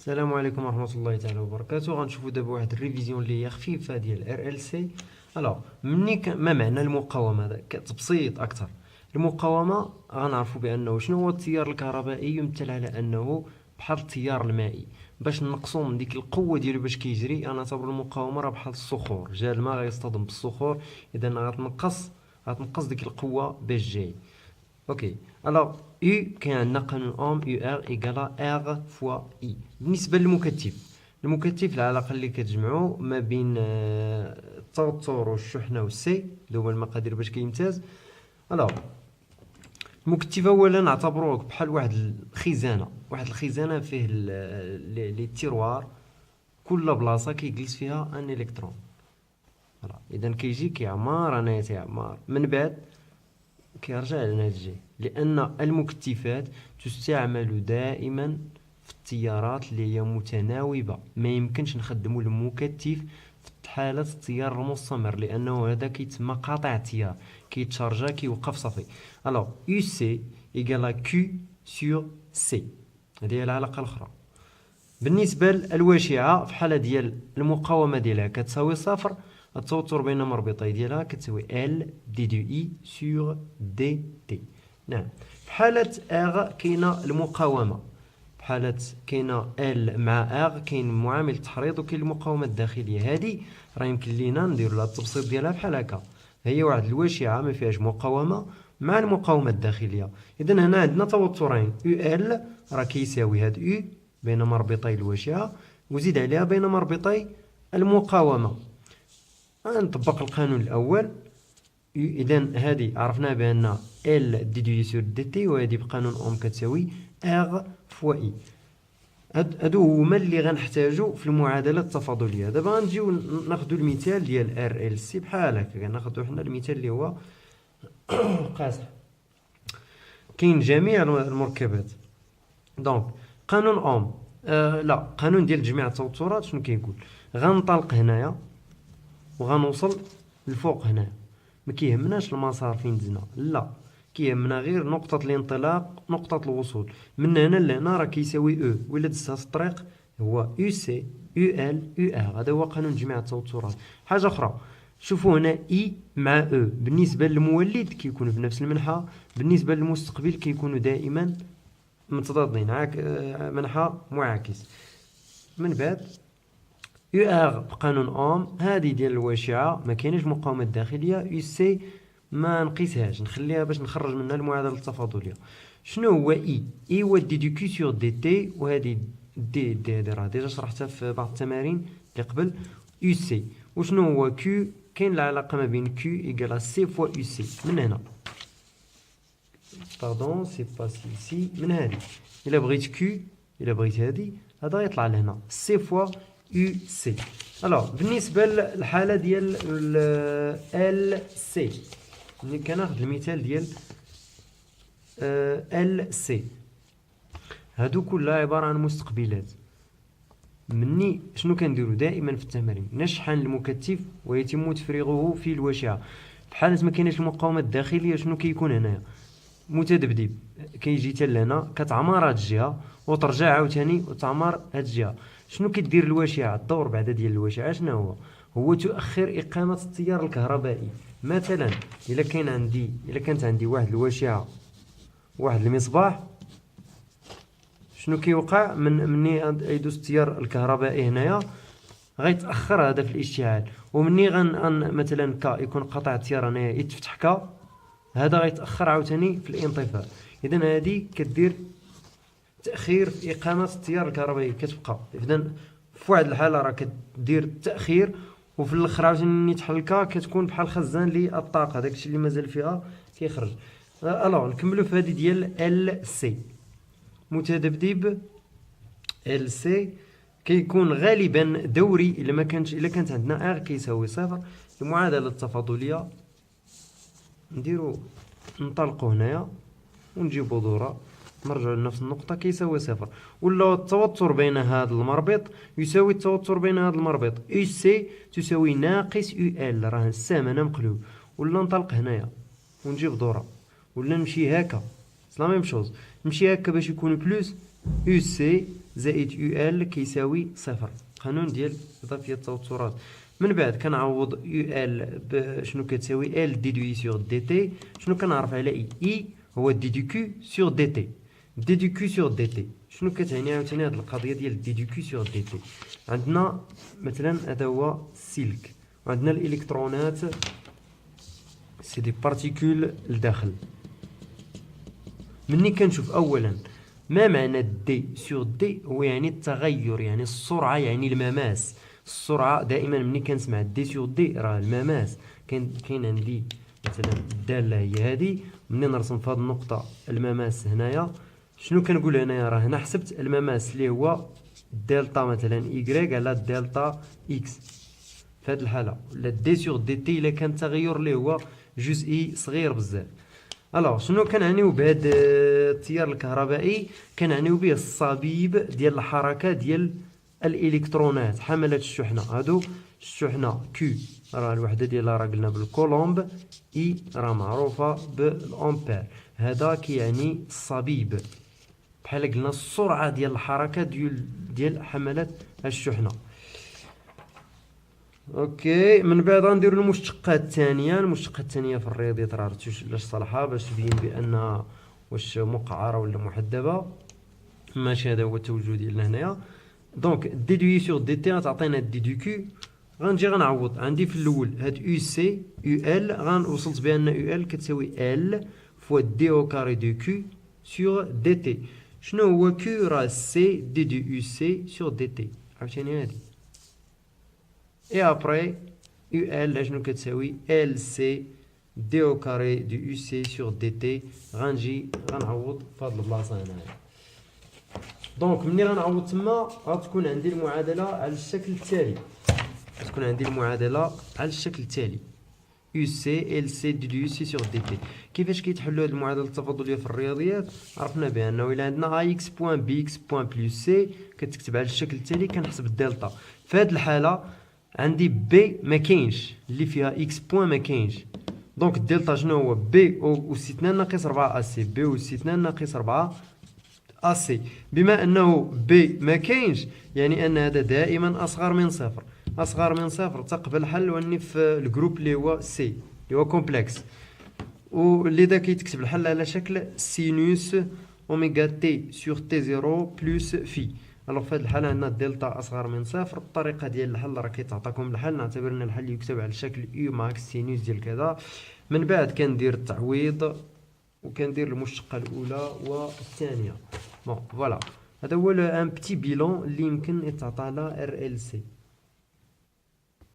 السلام عليكم ورحمة الله تعالى وبركاته. غنشوفو دابا واحد الريفيزيون اللي هي خفيفة ديال ار ال سي. الوغ ما معنى المقاومة؟ هذا كتبسيط أكثر. المقاومة غنعرفو بأنه شنو هو التيار الكهربائي، يمثل على أنه بحال التيار المائي. باش نقصو من ديك القوة ديالو باش كيجري، أنا نعتبر المقاومة راه بحال الصخور، جا الماء غيصطدم بالصخور، إذا غتنقص ديك القوة باش جاي. اوكي. الوغ يو كاين عندنا قانون اوم، يو ار ايكالا ار فوا اي. بالنسبه للمكثف العلاقه اللي كتجمعو ما بين التوتر والشحنه والسي، اللي هما المقادير باش كيمتاز. الوغ المكثف اولا نعتبروه بحال واحد الخزانه فيه لي تيروار، كل بلاصه كيجلس فيها ان الكترون. اذا كيجي كيعمر، انا تيعمر من بعد كيرجع لنا الجي، لأن المكثفات تستعمل دائما في التيارات اللي هي متناوبة. ما يمكنش نخدمو المكثف في حالة التيار المستمر، لأنه هذا كيتسمى قاطع التيار، كيتشارجا كيوقف صافي. الوغ يو سي إيكالا كيو سور سي، هذه هي العلاقة الأخرى. بالنسبة للواشعة، في حالة ديال المقاومة ديالها كتساوي صفر، التوتر بين مربطي ديالها كتساوي ال دي دو اي سور دي تي. نعم. في حالة اغ كاينة المقاومة، في حالة كاينة ال مع اغ كاين معامل التحريض وكاين المقاومة الداخلية. هادي راه يمكن لينا نديرو لها التبسيط ديالها بحال هكا، هي واحد الواشعة ما فيهاش مقاومة مع المقاومة الداخلية. إذا هنا عندنا توترين، يو ال راه كيساوي هاد يو بين مربطي الواشعة، وزيد عليها بين مربطي المقاومة. نطبق القانون الأول. إذا هذه عرفنا بأن ال دي دي سور دي تي، وهذه بقانون أوم كتساوي ار فوا إي. هادو هما اللي غنحتاجو في المعادلة التفاضلية. دابا غنجيو ناخدو المثال ديال ار ال سي بحال هكا، كناخدو حنا المثال اللي هو قاصح. كاين جميع المركبات. دونك قانون اوم، لا، قانون ديال جميع التوترات شنو كيقول؟ غنطلق هنايا وغنوصل لفوق هنا، ما كيهمناش المسار فين دزنا، لا، كيهمنا غير نقطة الانطلاق، نقطة الوصول. من هنا لهنا راه كيساوي او، ولا دزتها في الطريق هو يو سي يو ال يو ار. هذا هو قانون جميع التوترات. حاجة أخرى، شوفوا هنا اي مع او، بالنسبة للمولد كيكونوا في نفس المنحى، بالنسبة للمستقبل كيكونوا دائما متضادين، منحى معاكس. من بعد يو ار بقانون اوم، هذه ديال الواشعة ما كايناش مقاومة داخلية. يو سي ما نقيسهاش، نخليها باش نخرج منها المعادلة التفاضلية. شنو هو اي؟ اي هو دي دو كيو سور دي تي، وهذه دي راه ديجا شرحتها في بعض التمارين اللي قبل. يو سي وشنو هو كيو؟ كاين العلاقة ما بين كيو إيكالا سي فوا يو سي. من هنا باردون سي با سي من هذه، إلا بغيت كيو، إلا بغيت هذه، هذا يطلع لهنا سي فوا يو سي. الوغ بالنسبة للحالة ديال ال سي، ملي كناخد المثال ديال ال سي، هادو كلها عبارة عن مستقبلات. مني شنو كنديرو دائما في التمارين؟ نشحن المكثف ويتم تفريغه في الواشعة. في حالة ما كايناش المقاومة الداخلية شنو كيكون هنايا؟ متذبذب، كيجي حتى لهنا كتعمر هاد الجهة وترجع عاوتاني وتعمر هاد الجهة. شنو كدير الواشعة؟ الدور بعدا ديال الواشعة شنو هو تؤخر إقامة التيار الكهربائي. مثلا إلا كانت عندي واحد الواشعة، واحد المصباح، شنو كيوقع مني يدوز التيار الكهربائي هنايا؟ غيتأخر هذا في الاشتعال، ومني مثلا يكون قطع التيار هنايا يتفتح هذا غيتأخر عاوتاني في الانطفاء. إذن هذه كدير تأخير في إقامة التيار الكهربائي كتبقى. إذن في واحد الحالة راه كدير التأخير، وفي الآخر عاوتاني ملي تحلكا كتكون بحال خزان للطاقة، داكشي اللي مازال فيها كيخرج. الوغ نكملو في هذه ديال ال سي. متذبذب ال سي كيكون غالبا دوري، الا كانت عندنا ار كيساوي صفر. المعادلة التفاضلية نطلقوا هنايا ونجيبوا دورة، نرجعوا لنفس النقطة كيساوي صفر. ولا التوتر بين هذا المربط يساوي التوتر بين هذا المربط، يو سي تساوي ناقص يو ال، راه السهم هنا مقلوب. ولا نطلق هنايا ونجيب دورة، ولا نمشي هكا، سلا ميم شوز، نمشي هكا باش يكون بلوس يو سي زائد يو ال كيساوي صفر، قانون ديال إضافية التوترات. من بعد كنعوض يو ال شنو كتساوي ال ديدوي سور دي تي، شنو كنعرف على اي هو دي دو كيو سور دي تي. دي دو كيو سور دي تي شنو كتعني عاوتاني هاد القضيه ديال دي دو كيو سور دي تي؟ عندنا مثلا هذا هو السلك، وعندنا الالكترونات سي دي بارتيكول لداخل. مني كنشوف اولا ما معنى دي سور دي، هو يعني التغير، يعني السرعه، يعني المماس. السرعه دائما ملي كنسمع دي سور دي راه المماس. كاين عندي مثلا الداله هي هذه، مني نرسم في هذه النقطه المماس هنايا، شنو كنقول هنايا؟ راه هنا حسبت المماس اللي هو دلتا مثلا اي على دلتا اكس. في هذه الحاله لا دي سور دي تي الا كان تغير اللي هو جزئي صغير بزاف. الوغ شنو كنعنيو بهذا التيار الكهربائي؟ كنعنيو به الصبيب ديال الحركه ديال الالكترونات حملات الشحنه. هادو الشحنه كيو راه الوحده ديالها راه قلنا بالكولومب، اي راه معروفه بالامبير. هذا كيعني الصبيب، بحال قلنا السرعه ديال الحركه ديال حملات الشحنه. اوكي، من بعد غنديروا المشتقات الثانيه. المشتقات الثانيه في الرياضيات راه عرفتوا علاش صالحه، باش تبين بانها واش مقعره ولا محدبه. ماشي هذا هو التوجه ديالنا هنايا. دونك دي دو سور دي تي تعطينا دي دو كيو. غنجي غنعوض عندي في الاول هاد يو سي يو ال، غنوصلت بان يو ال كتساوي ال فوا دي او كاري دو كيو سور دي تي. شنو هو كيو؟ راه سي دي دو يو سي سور دي تي. عاوتاني هادي اي ابري يو ال شنو كتساوي ال سي دي او كاري دو يو سي سور دي تي. غنجي غنعوض في هاد البلاصه هنايا. دونك ملي غنعوض تما غتكون عندي المعادله على الشكل التالي. غتكون عندي المعادله على الشكل التالي يو سي ال سي دي يو سي سور دي تي. كيفاش كيتحلوا هاد المعادله التفاضليه في الرياضيات؟ عرفنا بانه الا عندنا اي اكس بوان بي اكس بوان بلس سي كتكتب على الشكل التالي. كنحسب الدلتا. في هاد الحاله عندي بي ما كاينش اللي فيها اكس بوان ما كاينش، دونك الدلتا شنو هو؟ بي او سي 2 ناقص 4 اسي. بي او سي 2 ناقص 4 اسي. بما انه بي ما كاينش يعني ان هذا دائما اصغر من صفر. اصغر من صفر تقبل حل واني في الجروب اللي هو سي اللي هو كومبلكس، واللي دا كيتكتب الحل على شكل سينوس اوميغا تي سور تي 0 بلس في. الوغ في هذه الحاله عندنا الدلتا اصغر من صفر. الطريقه ديال الحل راه كيتعطاكم الحل. نعتبر ان الحل يكتب على شكل يو ماكس سينوس ديال كذا. من بعد كندير التعويض وكندير المشتقه الاولى والثانيه. بون فوالا، هذا هو ان بتي بيلون اللي يمكن يتعطى على ار ال سي.